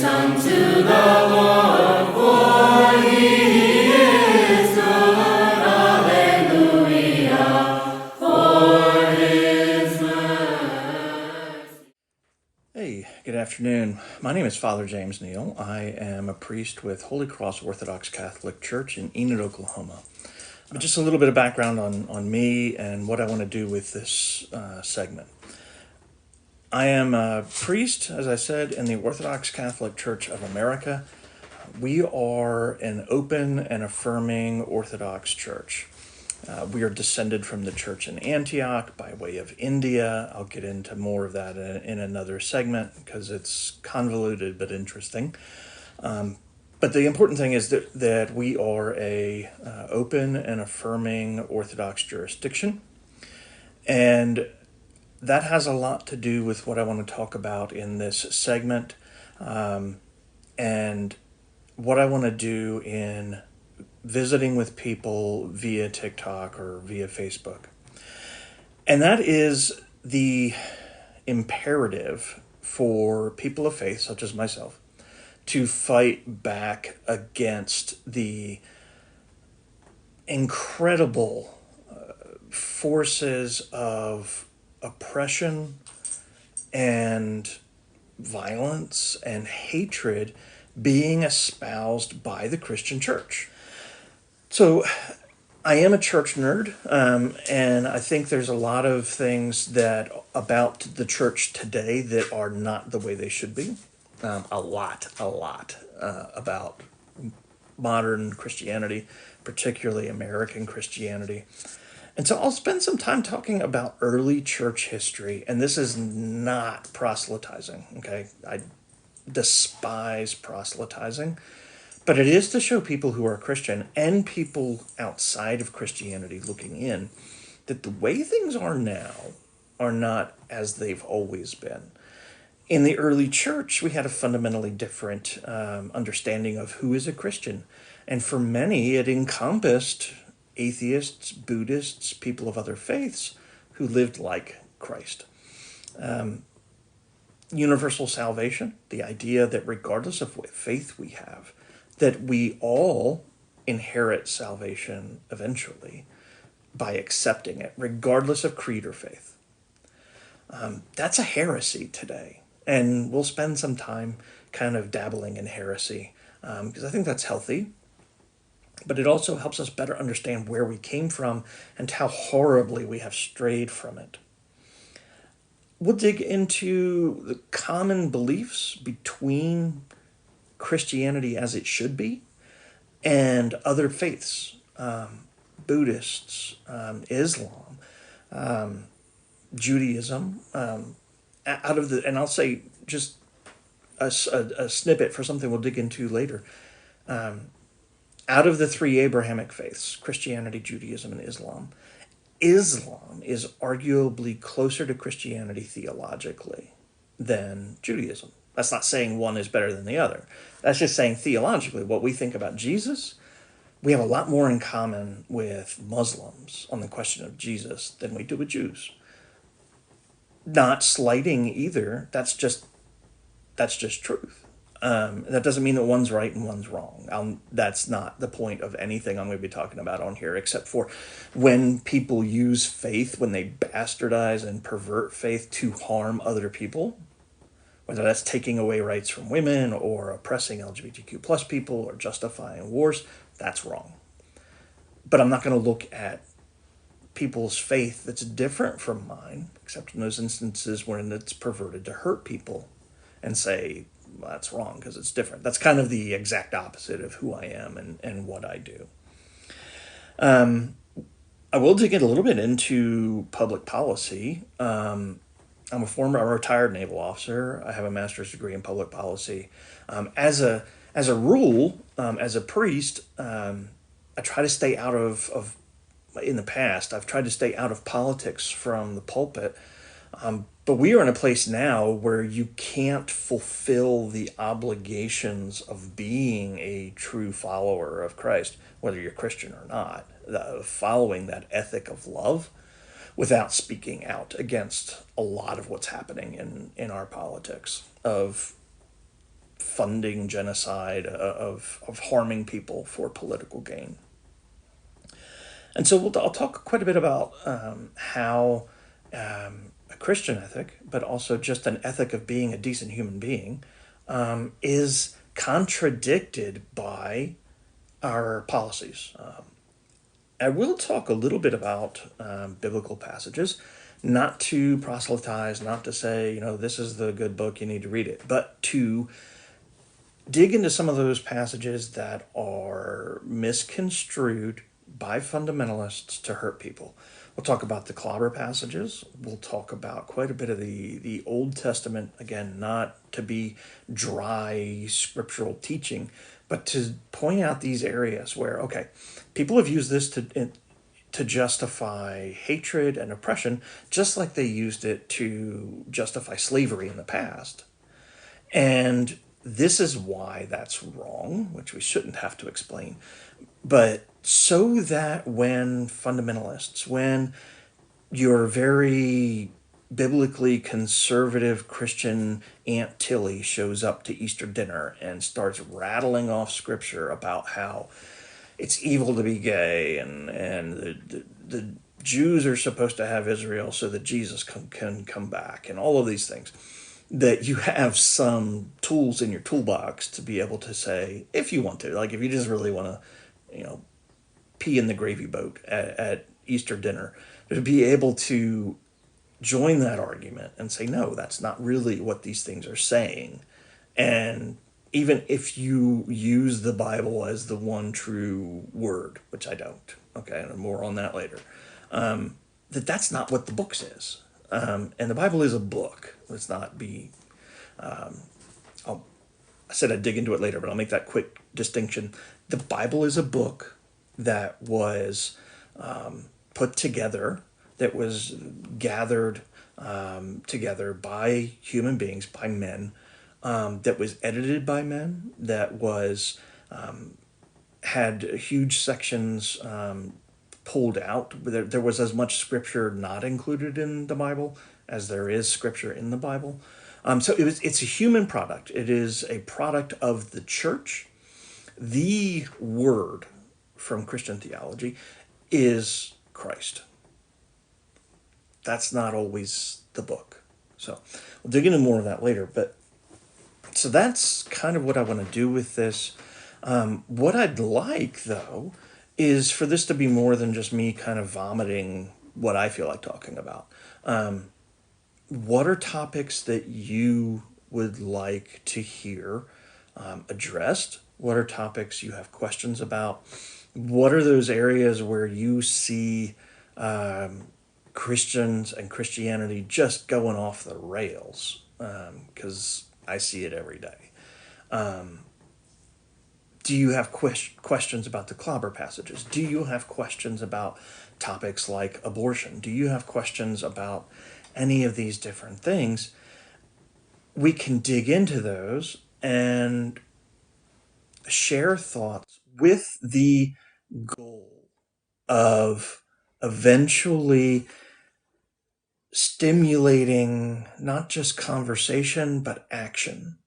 unto the Lord, for he is good. Alleluia, for his mercy. Hey, good afternoon. My name is Father James Neal. I am a priest with Holy Cross Orthodox Catholic Church in Enid, Oklahoma. But just a little bit of background on me and what I want to do with this segment. I am a priest, as I said, in the Orthodox Catholic Church of America. We are an open and affirming Orthodox church. We are descended from the church in Antioch by way of India. I'll get into more of that in another segment because it's convoluted but interesting. But the important thing is that we are a open and affirming Orthodox jurisdiction. And that has a lot to do with what I want to talk about in this segment, and what I want to do in visiting with people via TikTok or via Facebook. And that is the imperative for people of faith, such as myself, to fight back against the incredible forces of oppression and violence and hatred being espoused by the Christian church. So I am a church nerd, and I think there's a lot of things that about the church today that are not the way they should be. A lot about modern Christianity, particularly American Christianity. And so I'll spend some time talking about early church history, and this is not proselytizing, okay? I despise proselytizing, but it is to show people who are Christian and people outside of Christianity looking in that the way things are now are not as they've always been. In the early church, we had a fundamentally different understanding of who is a Christian. And for many, it encompassed atheists, Buddhists, people of other faiths who lived like Christ. Universal salvation, the idea that regardless of what faith we have, that we all inherit salvation eventually by accepting it, regardless of creed or faith. That's a heresy today. And we'll spend some time kind of dabbling in heresy because I think that's healthy. But it also helps us better understand where we came from and how horribly we have strayed from it. We'll dig into the common beliefs between Christianity as it should be and other faiths, Buddhists, Islam, Judaism, out of the, and I'll say just a snippet for something we'll dig into later. Out of the three Abrahamic faiths, Christianity, Judaism, and Islam, Islam is arguably closer to Christianity theologically than Judaism. That's not saying one is better than the other. That's just saying theologically, what we think about Jesus, we have a lot more in common with Muslims on the question of Jesus than we do with Jews. Not slighting either. That's just truth. That doesn't mean that one's right and one's wrong. That's not the point of anything I'm going to be talking about on here, except for when people use faith, when they bastardize and pervert faith to harm other people, whether that's taking away rights from women or oppressing LGBTQ plus people or justifying wars, that's wrong. But I'm not going to look at people's faith that's different from mine, except in those instances when it's perverted to hurt people, and say, well, that's wrong because it's different. That's kind of the exact opposite of who I am and what I do. I will dig in a little bit into public policy. I'm a retired naval officer. I have a master's degree in public policy. As a rule, as a priest, I try to stay out of in the past, I've tried to stay out of politics from the pulpit. But we are in a place now where you can't fulfill the obligations of being a true follower of Christ, whether you're Christian or not, following that ethic of love without speaking out against a lot of what's happening in our politics, of funding genocide, of harming people for political gain. And so I'll talk quite a bit about how a Christian ethic, but also just an ethic of being a decent human being, is contradicted by our policies. I will talk a little bit about biblical passages, not to proselytize, not to say, this is the good book, you need to read it, but to dig into some of those passages that are misconstrued by fundamentalists to hurt people. We'll talk about the clobber passages. We'll talk about quite a bit of the Old Testament, again, not to be dry scriptural teaching, but to point out these areas where, okay, people have used this to justify hatred and oppression, just like they used it to justify slavery in the past. And this is why that's wrong, which we shouldn't have to explain. But so that when fundamentalists, when your very biblically conservative Christian Aunt Tilly shows up to Easter dinner and starts rattling off scripture about how it's evil to be gay, and the Jews are supposed to have Israel so that Jesus can come back, and all of these things, that you have some tools in your toolbox to be able to say, if you want to, like if you just really want to, pee in the gravy boat at Easter dinner, to be able to join that argument and say, no, that's not really what these things are saying. And even if you use the Bible as the one true word, which I don't, okay, and more on that later, that's not what the book says. And the Bible is a book. Let's not be, I said I'd dig into it later, but I'll make that quick distinction. The Bible is a book that was put together, that was gathered together by human beings, by men, that was edited by men, that was had huge sections pulled out. There was as much scripture not included in the Bible as there is scripture in the Bible. So it's a human product. It is a product of the church. The word from Christian theology is Christ. That's not always the book. So we'll dig into more of that later. But so that's kind of what I want to do with this. What I'd like, though, is for this to be more than just me kind of vomiting what I feel like talking about. What are topics that you would like to hear addressed? What are topics you have questions about? What are those areas where you see Christians and Christianity just going off the rails? Because I see it every day. Do you have questions about the clobber passages? Do you have questions about topics like abortion? Do you have questions about any of these different things? We can dig into those and share thoughts with the goal of eventually stimulating not just conversation, but action,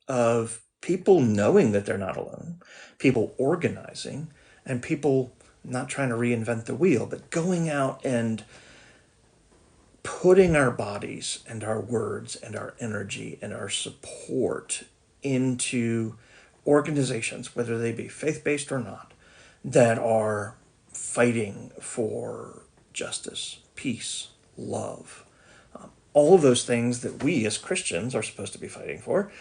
of people knowing that they're not alone, people organizing, and people not trying to reinvent the wheel, but going out and putting our bodies and our words and our energy and our support into organizations, whether they be faith-based or not, that are fighting for justice, peace, love, all of those things that we as Christians are supposed to be fighting for,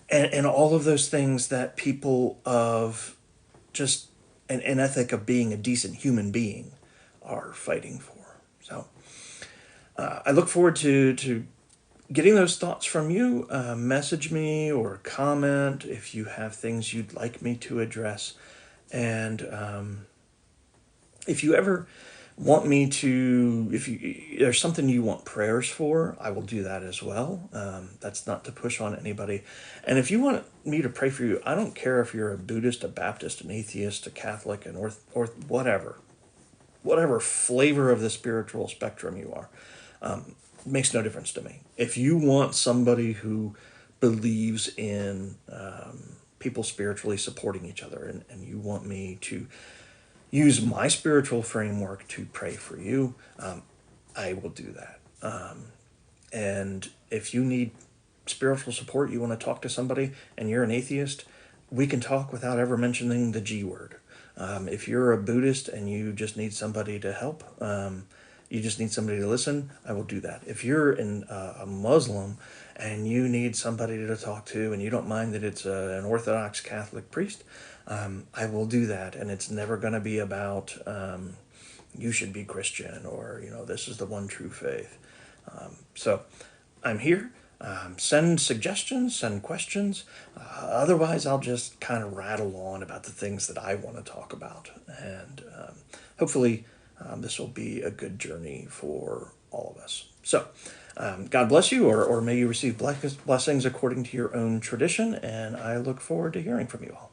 and all of those things that people of just an ethic of being a decent human being are fighting for. So I look forward to getting those thoughts from you. Message me or comment if you have things you'd like me to address. And if you ever want me to, if there's something you want prayers for, I will do that as well. That's not to push on anybody. And if you want me to pray for you, I don't care if you're a Buddhist, a Baptist, an atheist, a Catholic, an or whatever flavor of the spiritual spectrum you are. Makes no difference to me. If you want somebody who believes in people spiritually supporting each other, and you want me to use my spiritual framework to pray for you, I will do that. And if you need spiritual support, you want to talk to somebody, and you're an atheist, we can talk without ever mentioning the G word. If you're a Buddhist and you just need somebody to help, you just need somebody to listen, I will do that. If you're a Muslim and you need somebody to talk to and you don't mind that it's an Orthodox Catholic priest, I will do that. And it's never going to be about you should be Christian or, this is the one true faith. So I'm here. Send suggestions, send questions. Otherwise, I'll just kind of rattle on about the things that I want to talk about. And hopefully, this will be a good journey for all of us. So, God bless you, or may you receive blessings according to your own tradition. And I look forward to hearing from you all.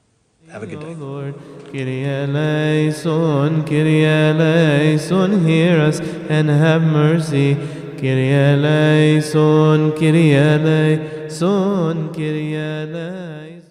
Have a good day. Lord, Kyrie eleison, Kyrie eleison, hear us and have mercy. Kyrie eleison, Kyrie eleison, Kyrie eleison.